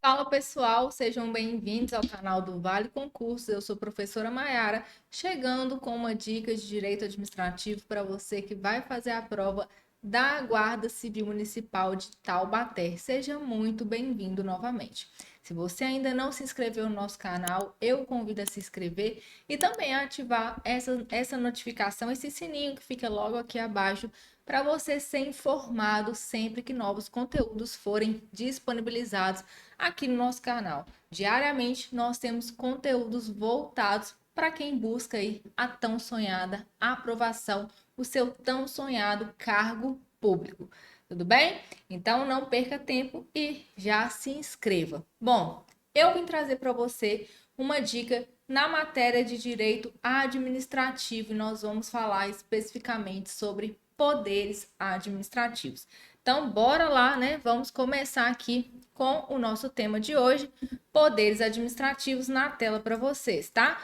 Fala pessoal, sejam bem-vindos ao canal do Vale Concursos. Eu sou a professora Maiara, chegando com uma dica de direito administrativo para você que vai fazer a prova da Guarda Civil Municipal de Taubaté. Seja muito bem-vindo novamente. Se você ainda não se inscreveu no nosso canal, eu o convido a se inscrever e também a ativar essa notificação, esse sininho que fica logo aqui abaixo para você ser informado sempre que novos conteúdos forem disponibilizados aqui no nosso canal. Diariamente nós temos conteúdos voltados para quem busca aí a tão sonhada aprovação, o seu tão sonhado cargo público. Tudo bem? Então não perca tempo e já se inscreva. Bom, eu vim trazer para você uma dica na matéria de direito administrativo e nós vamos falar especificamente sobre poderes administrativos. Então, bora lá, né? Vamos começar aqui com o nosso tema de hoje, poderes administrativos, na tela para vocês, tá?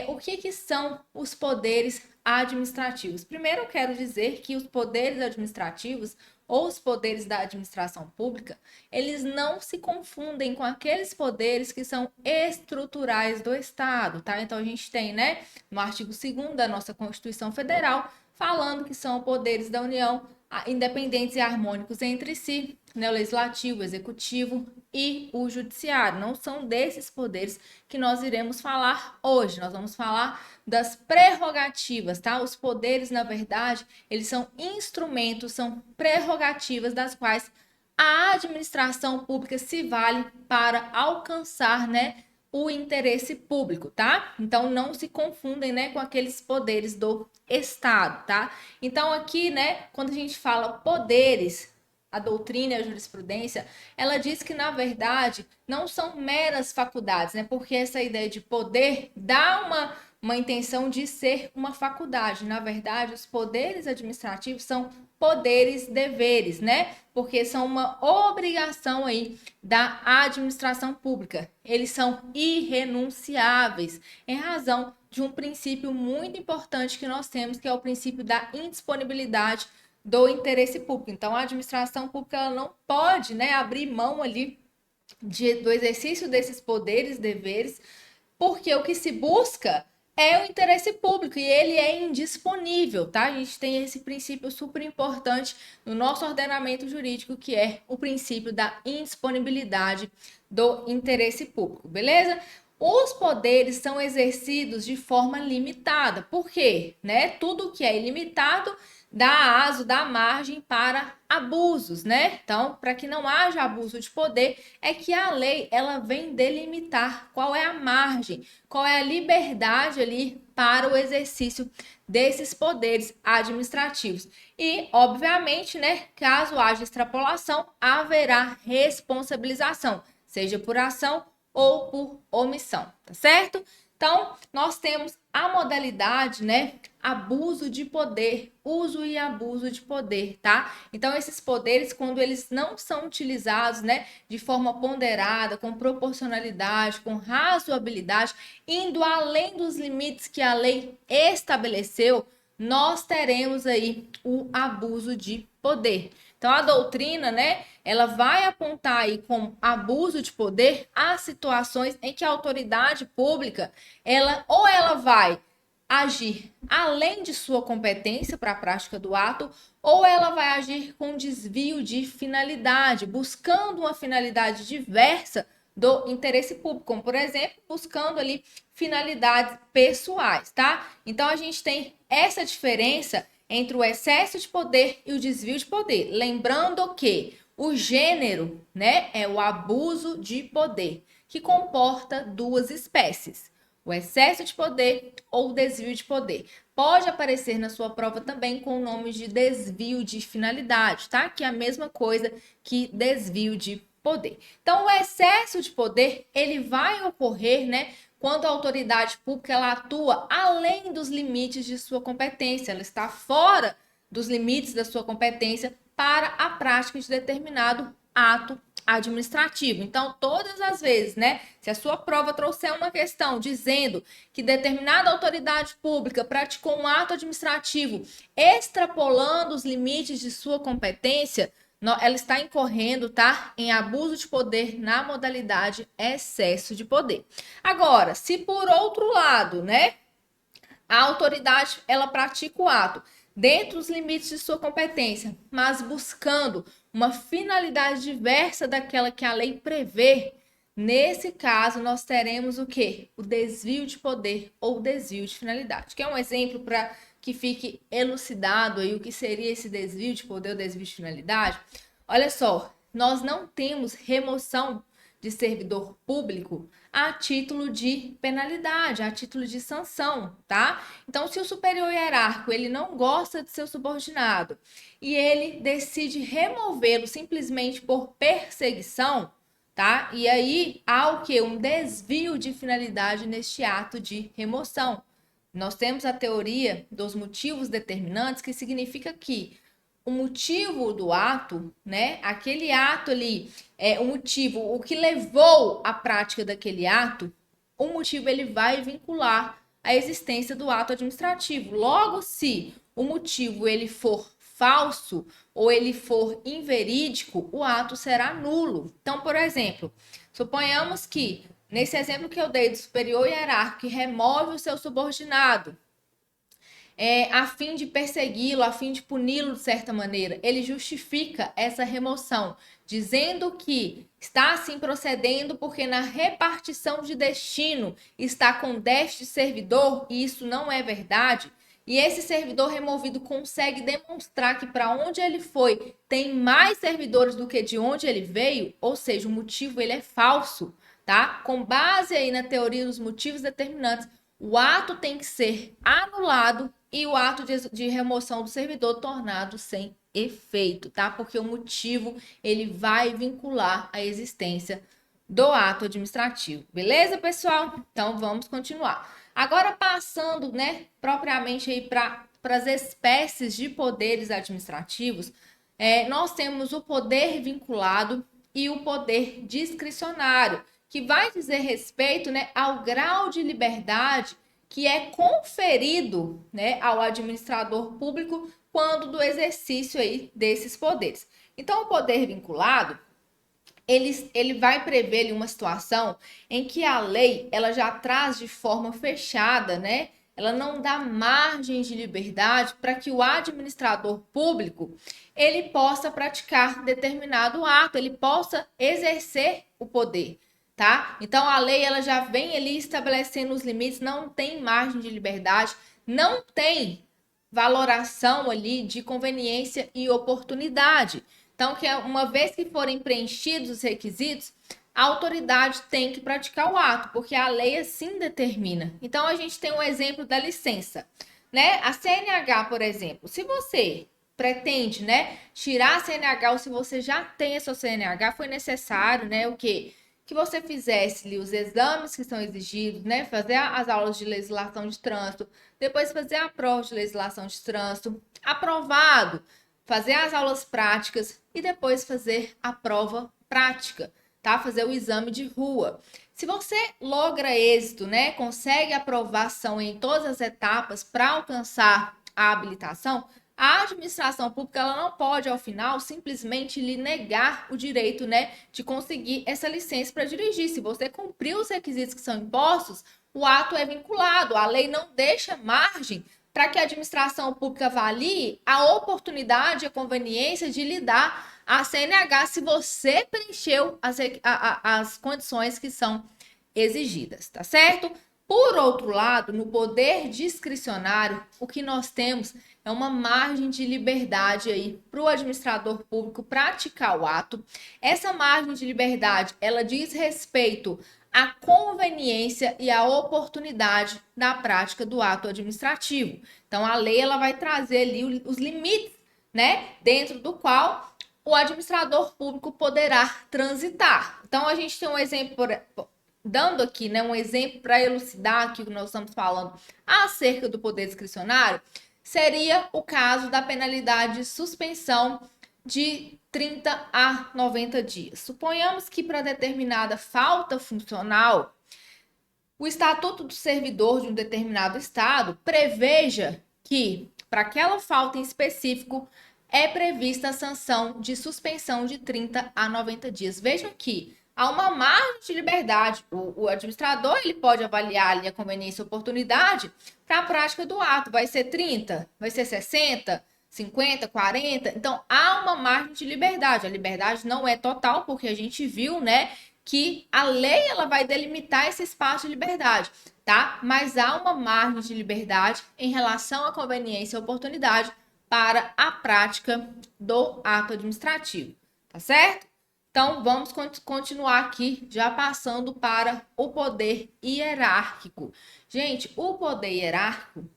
O que são os poderes administrativos? Primeiro, eu quero dizer que os poderes administrativos ou os poderes da administração pública, eles não se confundem com aqueles poderes que são estruturais do Estado, tá? Então, a gente tem, né, no artigo 2º da nossa Constituição Federal, falando que são poderes da União independentes e harmônicos entre si, né, o legislativo, o executivo e o judiciário. Não são desses poderes que nós iremos falar hoje. Nós vamos falar das prerrogativas, tá? Os poderes, na verdade, eles são instrumentos, são prerrogativas das quais a administração pública se vale para alcançar, né, o interesse público, tá? Então não se confundem, né, com aqueles poderes do Estado, tá? Então aqui, né, quando a gente fala poderes, a doutrina e a jurisprudência, ela diz que na verdade não são meras faculdades, né? Porque essa ideia de poder dá uma intenção de ser uma faculdade. Na verdade, os poderes administrativos são poderes deveres, né? Porque são uma obrigação aí da administração pública. Eles são irrenunciáveis em razão de um princípio muito importante que nós temos, que é o princípio da indisponibilidade do interesse público. Então, a administração pública ela não pode, né, abrir mão ali do exercício desses poderes, deveres, porque o que se busca é o interesse público e ele é indisponível, tá? A gente tem esse princípio super importante no nosso ordenamento jurídico, que é o princípio da indisponibilidade do interesse público, beleza? Os poderes são exercidos de forma limitada. Por quê? Né? Tudo que é ilimitado dá aso, dá margem para abusos, né? Então, para que não haja abuso de poder, é que a lei ela vem delimitar qual é a margem, qual é a liberdade ali para o exercício desses poderes administrativos. E, obviamente, né, caso haja extrapolação, haverá responsabilização, seja por ação ou por omissão, tá certo? Então, nós temos a modalidade, né, abuso de poder, uso e abuso de poder, tá? Então, esses poderes, quando eles não são utilizados, né, de forma ponderada, com proporcionalidade, com razoabilidade, indo além dos limites que a lei estabeleceu, nós teremos aí o abuso de poder. Então, a doutrina, né, ela vai apontar aí como abuso de poder as situações em que a autoridade pública, ela vai agir além de sua competência para a prática do ato, ou ela vai agir com desvio de finalidade, buscando uma finalidade diversa do interesse público, como, por exemplo, buscando ali finalidades pessoais, tá? Então, a gente tem essa diferença entre o excesso de poder e o desvio de poder. Lembrando que o gênero, né, é o abuso de poder, que comporta duas espécies: o excesso de poder ou o desvio de poder. Pode aparecer na sua prova também com o nome de desvio de finalidade, tá? Que é a mesma coisa que desvio de poder. Então, o excesso de poder, ele vai ocorrer, né, quando a autoridade pública ela atua além dos limites de sua competência, ela está fora dos limites da sua competência para a prática de determinado ato administrativo. Então, todas as vezes, né, se a sua prova trouxer uma questão dizendo que determinada autoridade pública praticou um ato administrativo extrapolando os limites de sua competência, ela está incorrendo, tá, em abuso de poder na modalidade excesso de poder. Agora, se por outro lado, né, a autoridade ela pratica o ato dentro dos limites de sua competência, mas buscando uma finalidade diversa daquela que a lei prevê, nesse caso nós teremos o quê? O desvio de poder ou desvio de finalidade. Que é um exemplo para que fique elucidado aí o que seria esse desvio de poder ou desvio de finalidade. Olha só, nós não temos remoção de servidor público a título de penalidade, a título de sanção, tá? Então, se o superior hierárquico ele não gosta de seu subordinado e ele decide removê-lo simplesmente por perseguição, tá? E aí há o que? Um desvio de finalidade neste ato de remoção. Nós temos a teoria dos motivos determinantes, que significa que o motivo do ato, né? Aquele ato ali, o motivo, o que levou à prática daquele ato, o motivo ele vai vincular a existência do ato administrativo. Logo, se o motivo ele for falso ou ele for inverídico, o ato será nulo. Então, por exemplo, suponhamos que, nesse exemplo que eu dei do superior hierárquico que remove o seu subordinado, a fim de persegui-lo, a fim de puni-lo de certa maneira. Ele justifica essa remoção, dizendo que está assim procedendo porque na repartição de destino está com déficit de servidor, e isso não é verdade. E esse servidor removido consegue demonstrar que para onde ele foi tem mais servidores do que de onde ele veio, ou seja, o motivo ele é falso, tá? Com base aí na teoria dos motivos determinantes, o ato tem que ser anulado e o ato de remoção do servidor tornado sem efeito, tá? Porque o motivo ele vai vincular a existência do ato administrativo. Beleza, pessoal? Então vamos continuar. Agora passando, né, propriamente aí para as espécies de poderes administrativos, nós temos o poder vinculado e o poder discricionário, que vai dizer respeito, né, ao grau de liberdade que é conferido, né, ao administrador público quando do exercício aí desses poderes. Então, o poder vinculado, ele vai prever ali uma situação em que a lei ela já traz de forma fechada, né? Ela não dá margem de liberdade para que o administrador público ele possa praticar determinado ato, ele possa exercer o poder, tá? Então a lei ela já vem ali estabelecendo os limites, não tem margem de liberdade, não tem valoração ali de conveniência e oportunidade. Então, que uma vez que forem preenchidos os requisitos, a autoridade tem que praticar o ato, porque a lei assim determina. Então, a gente tem um exemplo da licença, né? A CNH, por exemplo, se você pretende, né, tirar a CNH ou se você já tem a sua CNH, foi necessário, né, o quê? Que você fizesse ali os exames que são exigidos, né, fazer as aulas de legislação de trânsito, depois fazer a prova de legislação de trânsito, aprovado, fazer as aulas práticas e depois fazer a prova prática, tá? Fazer o exame de rua. Se você logra êxito, né, consegue aprovação em todas as etapas para alcançar a habilitação, a administração pública ela não pode, ao final, simplesmente lhe negar o direito, né, de conseguir essa licença para dirigir. Se você cumprir os requisitos que são impostos, o ato é vinculado. A lei não deixa margem para que a administração pública avalie a oportunidade e a conveniência de lhe dar a CNH se você preencheu as condições que são exigidas, tá certo? Por outro lado, no poder discricionário, o que nós temos é uma margem de liberdade aí para o administrador público praticar o ato. Essa margem de liberdade, ela diz respeito à conveniência e à oportunidade da prática do ato administrativo. Então, a lei ela vai trazer ali os limites, né, dentro do qual o administrador público poderá transitar. Então, a gente tem um exemplo, dando aqui, né, um exemplo para elucidar aqui o que nós estamos falando acerca do poder discricionário, seria o caso da penalidade de suspensão de 30 a 90 dias. Suponhamos que para determinada falta funcional, o Estatuto do Servidor de um determinado estado preveja que, para aquela falta em específico, é prevista a sanção de suspensão de 30 a 90 dias. Vejam que há uma margem de liberdade. O administrador ele pode avaliar ali a conveniência e oportunidade para a prática do ato. Vai ser 30, vai ser 60, 50, 40. Então, há uma margem de liberdade. A liberdade não é total, porque a gente viu, né, que a lei ela vai delimitar esse espaço de liberdade, tá? Mas há uma margem de liberdade em relação à conveniência e oportunidade para a prática do ato administrativo, tá certo? Então, vamos continuar aqui, já passando para o poder hierárquico. Gente, o poder hierárquico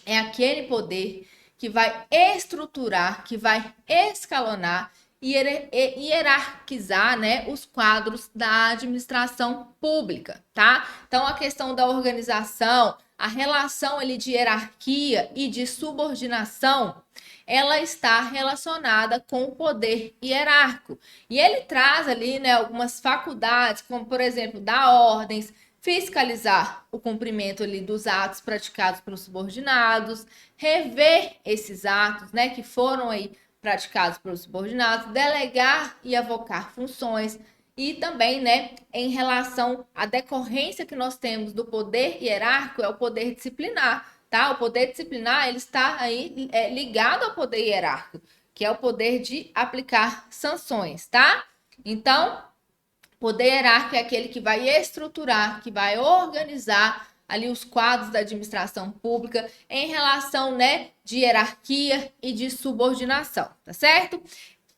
é aquele poder que vai estruturar, que vai escalonar e hierarquizar, né, os quadros da administração pública, tá? Então, a questão da organização, a relação ali de hierarquia e de subordinação, ela está relacionada com o poder hierárquico. E ele traz ali, né, algumas faculdades, como, por exemplo, dar ordens, fiscalizar o cumprimento ali dos atos praticados pelos subordinados, rever esses atos, né, que foram aí praticados pelos subordinados, delegar e avocar funções e também, né, em relação à decorrência que nós temos do poder hierárquico é o poder disciplinar, tá? O poder disciplinar ele está aí ligado ao poder hierárquico, que é o poder de aplicar sanções, tá? Então, poder hierárquico é aquele que vai estruturar, que vai organizar ali os quadros da administração pública em relação, né, de hierarquia e de subordinação, tá certo?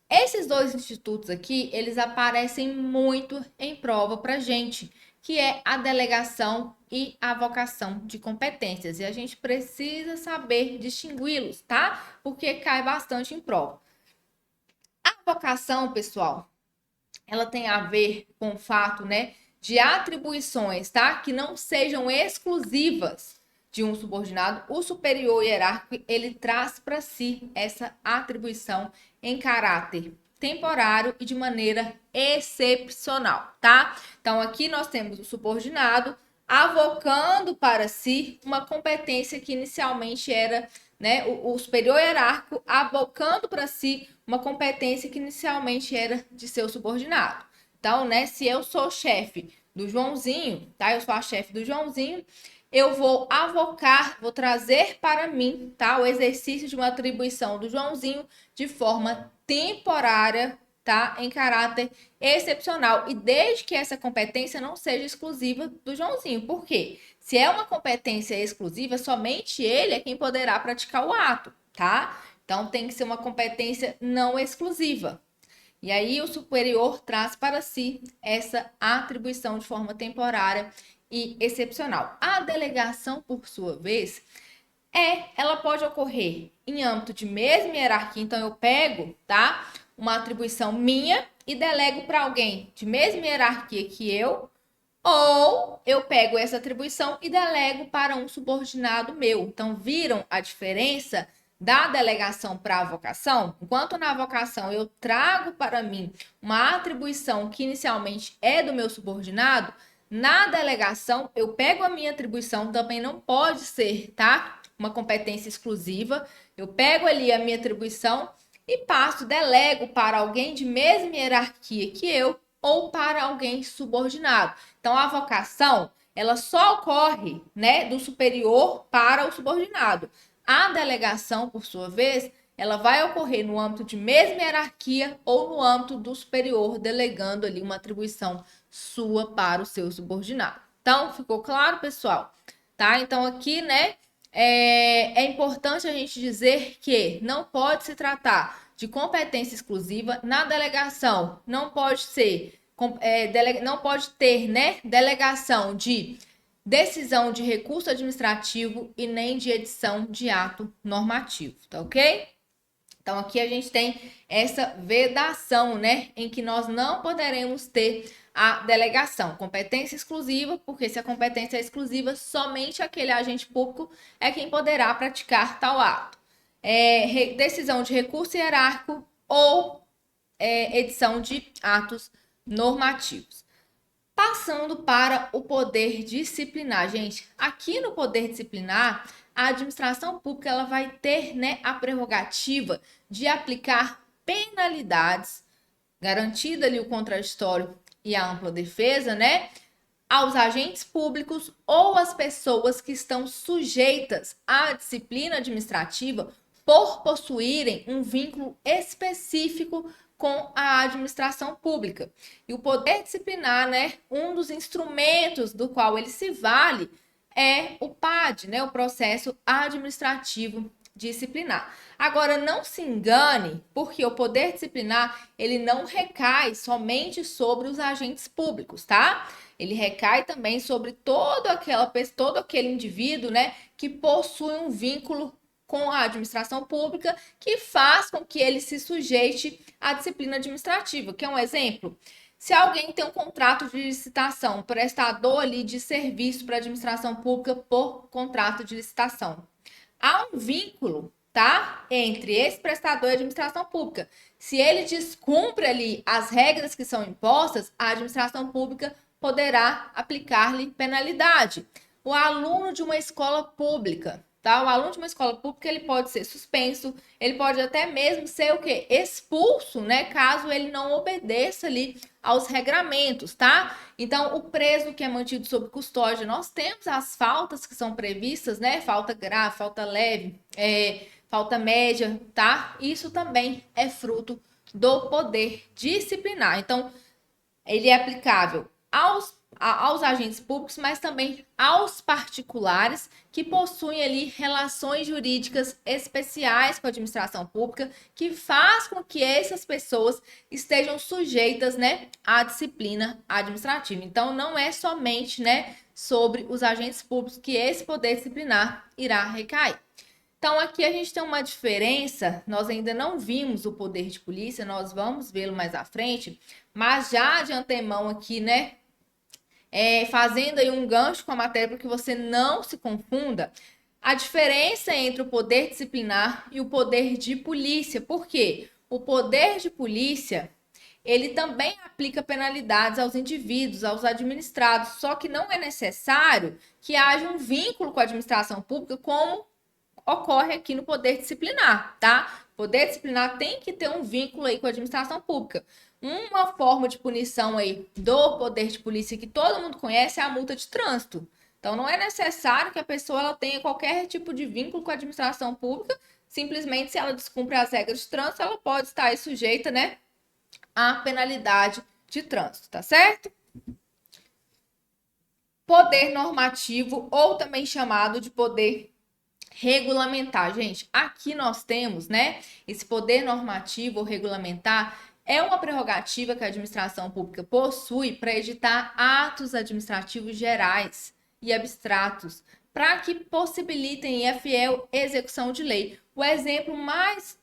Esses dois institutos aqui, eles aparecem muito em prova pra gente, que é a delegação e a avocação de competências. E a gente precisa saber distingui-los, tá? Porque cai bastante em prova. A avocação, pessoal, ela tem a ver com o fato, né, de atribuições, tá? Que não sejam exclusivas de um subordinado. O superior hierárquico, ele traz para si essa atribuição em caráter temporário e de maneira excepcional, tá? Então, aqui nós temos o subordinado avocando para si uma competência que inicialmente era, né, o superior hierárquico abocando para si uma competência que inicialmente era de seu subordinado. Então, né, se eu sou chefe do Joãozinho, tá? Eu sou a chefe do Joãozinho, eu vou avocar, vou trazer para mim, tá? O exercício de uma atribuição do Joãozinho de forma temporária, tá? Em caráter excepcional. E desde que essa competência não seja exclusiva do Joãozinho. Por quê? Se é uma competência exclusiva, somente ele é quem poderá praticar o ato, tá? Então tem que ser uma competência não exclusiva. E aí o superior traz para si essa atribuição de forma temporária e excepcional. A delegação, por sua vez, ela pode ocorrer em âmbito de mesma hierarquia, então eu pego, tá, uma atribuição minha e delego para alguém de mesma hierarquia que eu, ou eu pego essa atribuição e delego para um subordinado meu. Então, viram a diferença da delegação para a avocação? Enquanto na avocação eu trago para mim uma atribuição que inicialmente é do meu subordinado, na delegação eu pego a minha atribuição, também não pode ser, tá? Uma competência exclusiva. Eu pego ali a minha atribuição e passo, delego para alguém de mesma hierarquia que eu ou para alguém subordinado. Então, a avocação, ela só ocorre, né, do superior para o subordinado. A delegação, por sua vez, ela vai ocorrer no âmbito de mesma hierarquia ou no âmbito do superior, delegando ali uma atribuição sua para o seu subordinado. Então, ficou claro, pessoal? Tá? Então, aqui, né, é importante a gente dizer que não pode se tratar de competência exclusiva na delegação, não pode ser, não pode ter, né, delegação de decisão de recurso administrativo e nem de edição de ato normativo, tá ok? Então, aqui a gente tem essa vedação, né, em que nós não poderemos ter a delegação, competência exclusiva, porque se a competência é exclusiva, somente aquele agente público é quem poderá praticar tal ato. Decisão de recurso hierárquico ou edição de atos normativos. Passando para o poder disciplinar, gente. Aqui no poder disciplinar, a administração pública ela vai ter, né, a prerrogativa de aplicar penalidades, garantida ali o contraditório e a ampla defesa, né, aos agentes públicos ou às pessoas que estão sujeitas à disciplina administrativa por possuírem um vínculo específico com a administração pública. E o poder disciplinar, né, um dos instrumentos do qual ele se vale é o PAD, né, o processo administrativo disciplinar. Agora, não se engane, porque o poder disciplinar, ele não recai somente sobre os agentes públicos, tá? Ele recai também sobre todo aquele indivíduo, né, que possui um vínculo com a administração pública que faz com que ele se sujeite à disciplina administrativa. Que é um exemplo? Se alguém tem um contrato de licitação, prestador ali de serviço para a administração pública por contrato de licitação, há um vínculo, tá, entre esse prestador e a administração pública. Se ele descumpre ali as regras que são impostas, a administração pública poderá aplicar-lhe penalidade. O aluno de uma escola pública, tá? O aluno de uma escola pública, ele pode ser suspenso, ele pode até mesmo ser o quê? Expulso, né? Caso ele não obedeça ali aos regramentos, tá? Então, o preso que é mantido sob custódia, nós temos as faltas que são previstas, né? Falta grave, falta leve, falta média, tá? Isso também é fruto do poder disciplinar. Então, ele é aplicável aos agentes públicos, mas também aos particulares que possuem ali relações jurídicas especiais com a administração pública, que faz com que essas pessoas estejam sujeitas, né, à disciplina administrativa. Então, não é somente, né, sobre os agentes públicos que esse poder disciplinar irá recair. Então, aqui a gente tem uma diferença, nós ainda não vimos o poder de polícia, nós vamos vê-lo mais à frente, mas já de antemão aqui, né, fazendo aí um gancho com a matéria para que você não se confunda, a diferença entre o poder disciplinar e o poder de polícia. Por quê? O poder de polícia, ele também aplica penalidades aos indivíduos, aos administrados, só que não é necessário que haja um vínculo com a administração pública, como ocorre aqui no poder disciplinar, tá? O poder disciplinar tem que ter um vínculo aí com a administração pública. Uma forma de punição aí do poder de polícia que todo mundo conhece é a multa de trânsito. Então, não é necessário que a pessoa ela tenha qualquer tipo de vínculo com a administração pública. Simplesmente, se ela descumpre as regras de trânsito, ela pode estar aí sujeita, né, à penalidade de trânsito, tá certo? Poder normativo, ou também chamado de poder regulamentar. Gente, aqui nós temos, né, esse poder normativo ou regulamentar é uma prerrogativa que a administração pública possui para editar atos administrativos gerais e abstratos para que possibilitem a fiel execução de lei. O exemplo mais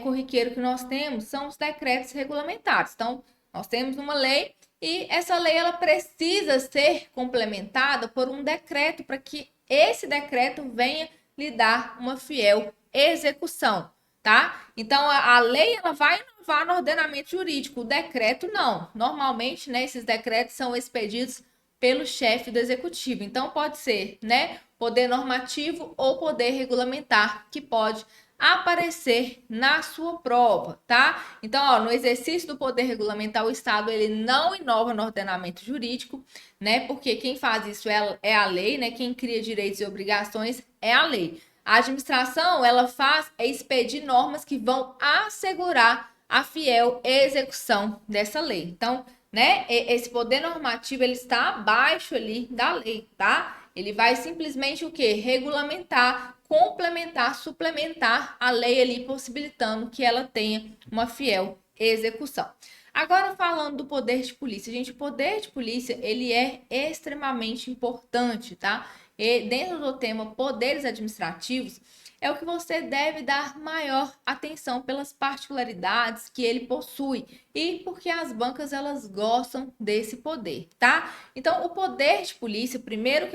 corriqueiro que nós temos são os decretos regulamentares. Então, nós temos uma lei e essa lei ela precisa ser complementada por um decreto para que esse decreto venha lhe dar uma fiel execução, tá? Então, a lei ela vai inovar no ordenamento jurídico, o decreto não. Normalmente, né, esses decretos são expedidos pelo chefe do executivo. Então, pode ser, né, poder normativo ou poder regulamentar, que pode aparecer na sua prova, tá? Então, ó, no exercício do poder regulamentar, o Estado ele não inova no ordenamento jurídico, né? Porque quem faz isso é a lei, né? Quem cria direitos e obrigações é a lei. A administração, ela faz expedir normas que vão assegurar a fiel execução dessa lei. Então, né, esse poder normativo, ele está abaixo ali da lei, tá? Ele vai simplesmente o quê? Regulamentar, complementar, suplementar a lei ali, possibilitando que ela tenha uma fiel execução. Agora, falando do poder de polícia, gente, o poder de polícia, ele é extremamente importante, tá? E dentro do tema poderes administrativos, é o que você deve dar maior atenção pelas particularidades que ele possui e porque as bancas elas gostam desse poder, tá? Então, o poder de polícia, primeiro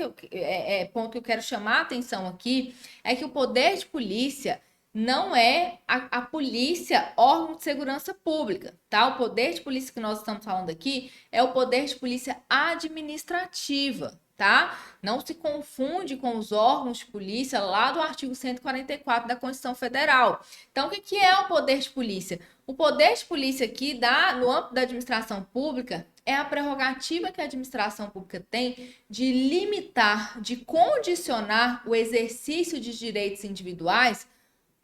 ponto que eu quero chamar a atenção aqui é que o poder de polícia não é a polícia órgão de segurança pública, tá? O poder de polícia que nós estamos falando aqui é o poder de polícia administrativa, tá? Não se confunde com os órgãos de polícia lá do artigo 144 da Constituição Federal. Então, o que é o poder de polícia? O poder de polícia aqui, no âmbito da administração pública, é a prerrogativa que a administração pública tem de limitar, de condicionar o exercício de direitos individuais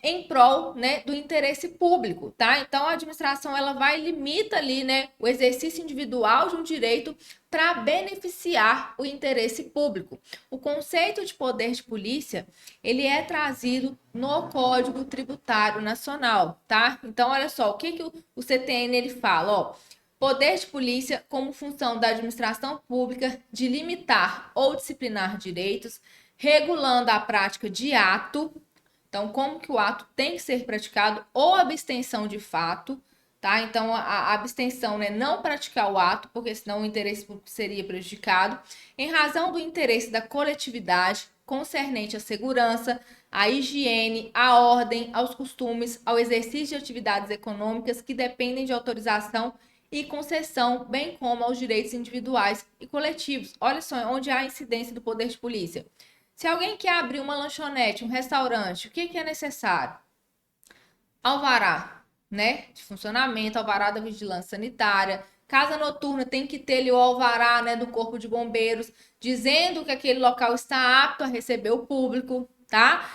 em prol, né, do interesse público, tá? Então a administração ela vai e limita ali, né, o exercício individual de um direito para beneficiar o interesse público. O conceito de poder de polícia, ele é trazido no Código Tributário Nacional, tá? Então olha só, o que o CTN ele fala, ó, poder de polícia como função da administração pública de limitar ou disciplinar direitos, regulando a prática de ato. Então, como que o ato tem que ser praticado ou abstenção de fato, tá? Então, a abstenção, né, não praticar o ato, porque senão o interesse público seria prejudicado, em razão do interesse da coletividade concernente à segurança, à higiene, à ordem, aos costumes, ao exercício de atividades econômicas que dependem de autorização e concessão, bem como aos direitos individuais e coletivos. Olha só onde há a incidência do poder de polícia. Se alguém quer abrir uma lanchonete, um restaurante, o que é necessário? Alvará, né? De funcionamento, alvará da vigilância sanitária. Casa noturna tem que ter ali o alvará, né, do Corpo de Bombeiros, dizendo que aquele local está apto a receber o público, tá?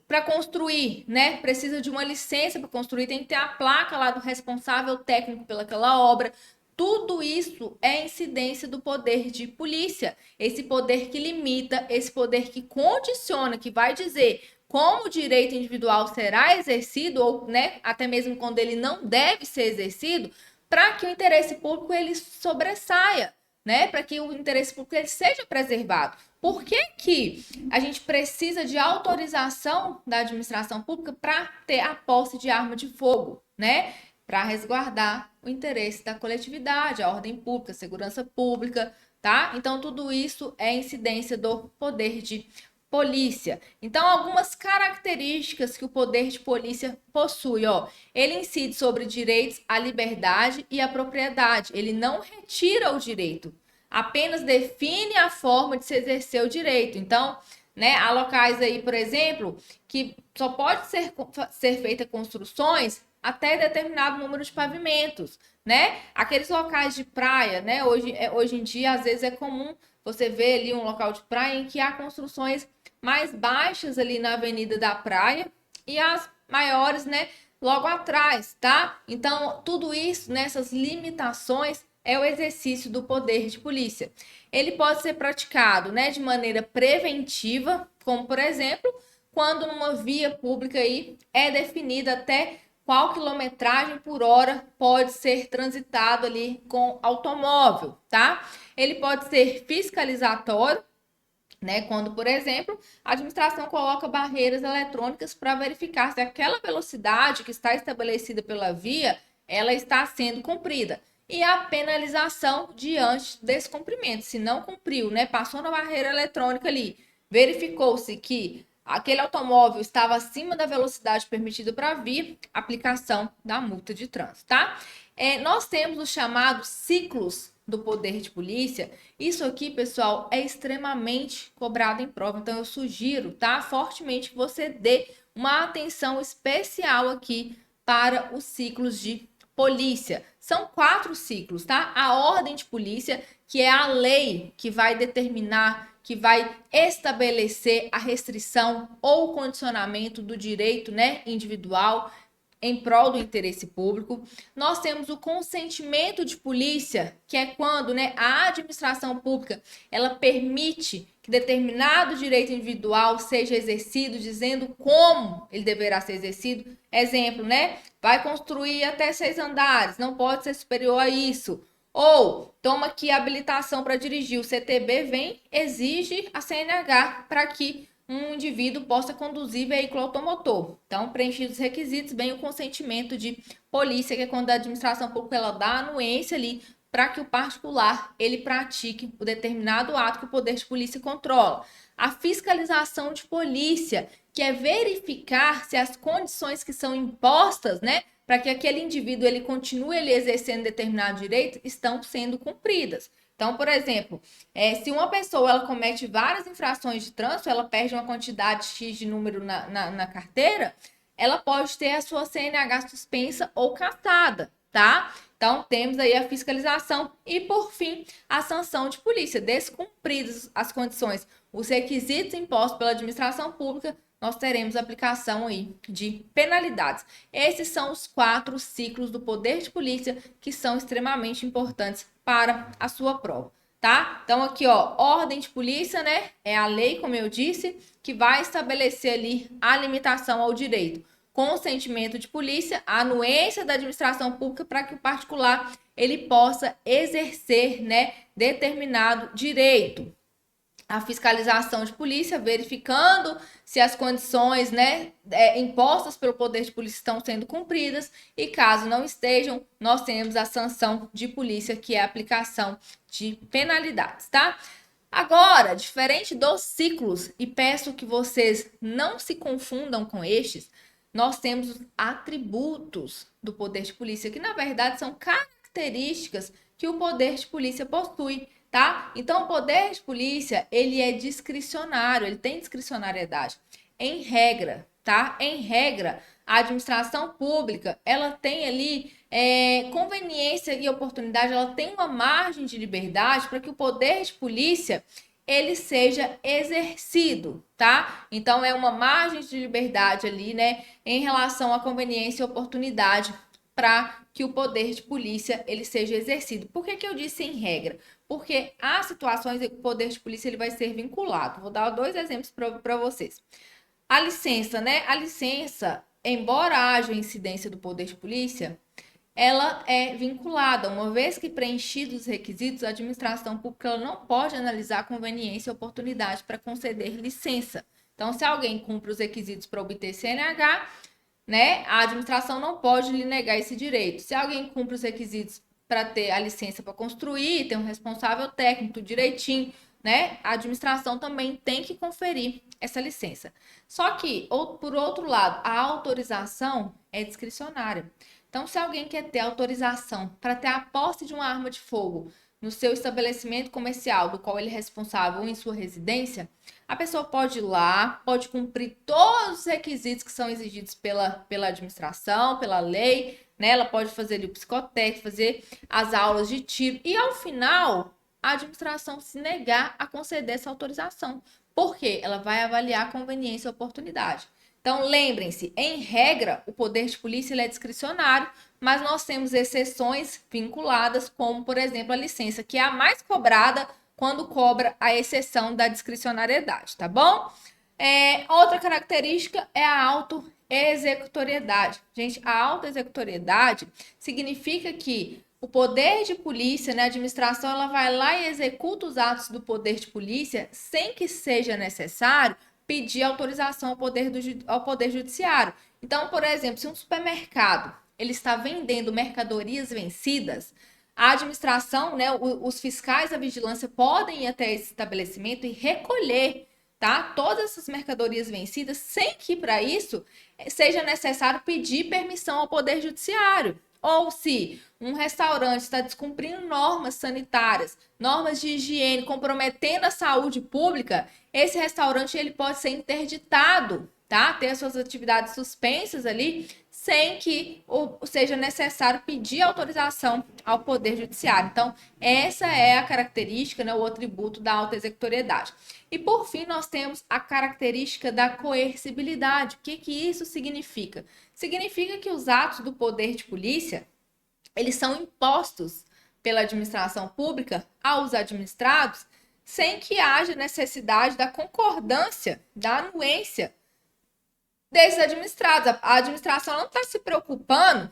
Para construir, né? Precisa de uma licença para construir, tem que ter a placa lá do responsável técnico pelaquela obra. Tudo isso é incidência do poder de polícia. Esse poder que limita, esse poder que condiciona, que vai dizer como o direito individual será exercido, ou, né, até mesmo quando ele não deve ser exercido, para que o interesse público ele sobressaia, né? Para que o interesse público ele seja preservado. Por que que a gente precisa de autorização da administração pública para ter a posse de arma de fogo, né? Para resguardar o interesse da coletividade, a ordem pública, a segurança pública, tá? Então, tudo isso é incidência do poder de polícia. Então, algumas características que o poder de polícia possui, ó. Ele incide sobre direitos à liberdade e à propriedade. Ele não retira o direito, apenas define a forma de se exercer o direito. Então, né, há locais aí, por exemplo, que só pode ser feita construções até determinado número de pavimentos, né? Aqueles locais de praia, né? Hoje em dia, às vezes é comum você ver ali um local de praia em que há construções mais baixas ali na avenida da praia e as maiores, né, logo atrás, tá? Então, tudo isso, nessas limitações, é o exercício do poder de polícia. Ele pode ser praticado, né, de maneira preventiva, como, por exemplo, quando numa via pública aí é definida até qual quilometragem por hora pode ser transitado ali com automóvel, tá? Ele pode ser fiscalizatório, né? Quando, por exemplo, a administração coloca barreiras eletrônicas para verificar se aquela velocidade que está estabelecida pela via, ela está sendo cumprida. E a penalização diante desse cumprimento. Se não cumpriu, né? Passou na barreira eletrônica ali, verificou-se que aquele automóvel estava acima da velocidade permitida para a via, aplicação da multa de trânsito, tá? Nós temos os chamados ciclos do poder de polícia. Isso aqui, pessoal, é extremamente cobrado em prova. Então, eu sugiro, tá? Fortemente que você dê uma atenção especial aqui para os ciclos de polícia. São 4 ciclos, tá? A ordem de polícia, que é a lei que vai determinar, que vai estabelecer a restrição ou condicionamento do direito, né, individual em prol do interesse público. Nós temos o consentimento de polícia, que é quando, né, a administração pública ela permite que determinado direito individual seja exercido, dizendo como ele deverá ser exercido. Exemplo, né? Vai construir até 6 andares, não pode ser superior a isso. Ou toma aqui a habilitação para dirigir. O CTB vem, exige a CNH para que um indivíduo possa conduzir veículo automotor. Então, preenchidos os requisitos, vem o consentimento de polícia, que é quando a administração pública ela dá anuência ali para que o particular ele pratique o determinado ato que o poder de polícia controla. A fiscalização de polícia, que é verificar se as condições que são impostas, né, para que aquele indivíduo ele continue ele exercendo determinado direito, estão sendo cumpridas. Então, por exemplo, se uma pessoa ela comete várias infrações de trânsito, ela perde uma quantidade X de número na carteira, ela pode ter a sua CNH suspensa ou cassada, tá? Então, temos aí a fiscalização e, por fim, a sanção de polícia. Descumpridas as condições, os requisitos impostos pela administração pública, nós teremos aplicação aí de penalidades. Esses são os 4 ciclos do poder de polícia que são extremamente importantes para a sua prova, tá? Então aqui, ó, ordem de polícia, né? É a lei, como eu disse, que vai estabelecer ali a limitação ao direito. Consentimento de polícia, a anuência da administração pública para que o particular ele possa exercer, né, determinado direito. A fiscalização de polícia, verificando se as condições, né, impostas pelo poder de polícia estão sendo cumpridas e caso não estejam, nós temos a sanção de polícia, que é a aplicação de penalidades, tá? Agora, diferente dos ciclos, e peço que vocês não se confundam com estes, nós temos os atributos do poder de polícia, que na verdade são características que o poder de polícia possui, tá? Então, o poder de polícia, ele é discricionário, ele tem discricionariedade. Em regra, tá? Em regra, a administração pública, ela tem ali conveniência e oportunidade, ela tem uma margem de liberdade para que o poder de polícia ele seja exercido, tá? Então, é uma margem de liberdade ali, né, em relação à conveniência e oportunidade para que o poder de polícia ele seja exercido. Por que eu disse em regra? Porque há situações em que o poder de polícia ele vai ser vinculado. Vou dar 2 exemplos para vocês. A licença, né? A licença, embora haja incidência do poder de polícia, ela é vinculada. Uma vez que preenchidos os requisitos, a administração pública ela não pode analisar a conveniência e oportunidade para conceder licença. Então, se alguém cumpre os requisitos para obter CNH, né, a administração não pode lhe negar esse direito. Se alguém cumpre os requisitos para ter a licença para construir, tem um responsável técnico direitinho, né, a administração também tem que conferir essa licença. Só que, por outro lado, a autorização é discricionária. Então, se alguém quer ter autorização para ter a posse de uma arma de fogo no seu estabelecimento comercial, do qual ele é responsável, ou em sua residência, a pessoa pode ir lá, pode cumprir todos os requisitos que são exigidos pela administração, pela lei, né? Ela pode fazer ali o psicotécnico, fazer as aulas de tiro, e ao final, a administração se negar a conceder essa autorização. Por quê? Ela vai avaliar a conveniência e a oportunidade. Então, lembrem-se, em regra, o poder de polícia ele é discricionário, mas nós temos exceções vinculadas, como, por exemplo, a licença, que é a mais cobrada quando cobra a exceção da discricionariedade, tá bom? Outra característica é a autoexecutoriedade. Gente, a autoexecutoriedade significa que o poder de polícia, né, a administração, ela vai lá e executa os atos do poder de polícia sem que seja necessário pedir autorização ao poder judiciário. Então, por exemplo, se um supermercado ele está vendendo mercadorias vencidas, a administração, né, os fiscais da vigilância podem ir até esse estabelecimento e recolher, tá, todas essas mercadorias vencidas, sem que para isso seja necessário pedir permissão ao poder judiciário. Ou se um restaurante está descumprindo normas sanitárias, normas de higiene, comprometendo a saúde pública, esse restaurante ele pode ser interditado, tá? Ter as suas atividades suspensas ali, sem que seja necessário pedir autorização ao Poder Judiciário. Então, essa é a característica, né, o atributo da autoexecutoriedade. E, por fim, nós temos a característica da coercibilidade. O que isso significa? Significa que os atos do poder de polícia, eles são impostos pela administração pública aos administrados sem que haja necessidade da concordância, da anuência desses administrados. A administração não está se preocupando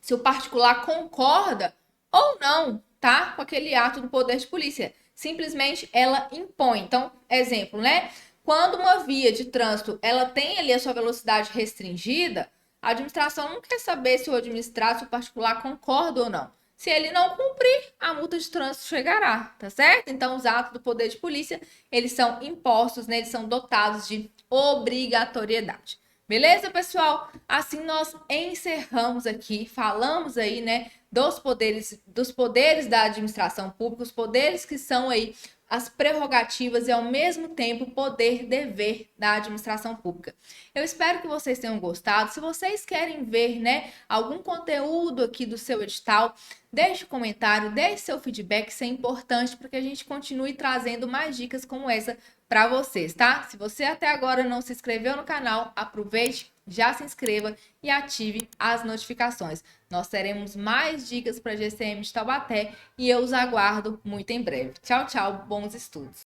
se o particular concorda ou não, tá, com aquele ato do poder de polícia. Simplesmente ela impõe. Então, exemplo, né? Quando uma via de trânsito ela tem ali a sua velocidade restringida, a administração não quer saber se o administrado, se o particular concorda ou não. Se ele não cumprir, a multa de trânsito chegará, tá certo? Então, os atos do poder de polícia, eles são impostos, né? Eles são dotados de obrigatoriedade. Beleza, pessoal? Assim nós encerramos aqui, falamos aí, né, dos poderes da administração pública, os poderes que são aí as prerrogativas e ao mesmo tempo poder dever da administração pública. Eu espero que vocês tenham gostado. Se vocês querem ver, né, algum conteúdo aqui do seu edital, deixe um comentário, deixe seu feedback, isso é importante para que a gente continue trazendo mais dicas como essa para vocês, tá? Se você até agora não se inscreveu no canal, aproveite, já se inscreva e ative as notificações. Nós teremos mais dicas para GCM de Taubaté e eu os aguardo muito em breve. Tchau, tchau, bons estudos.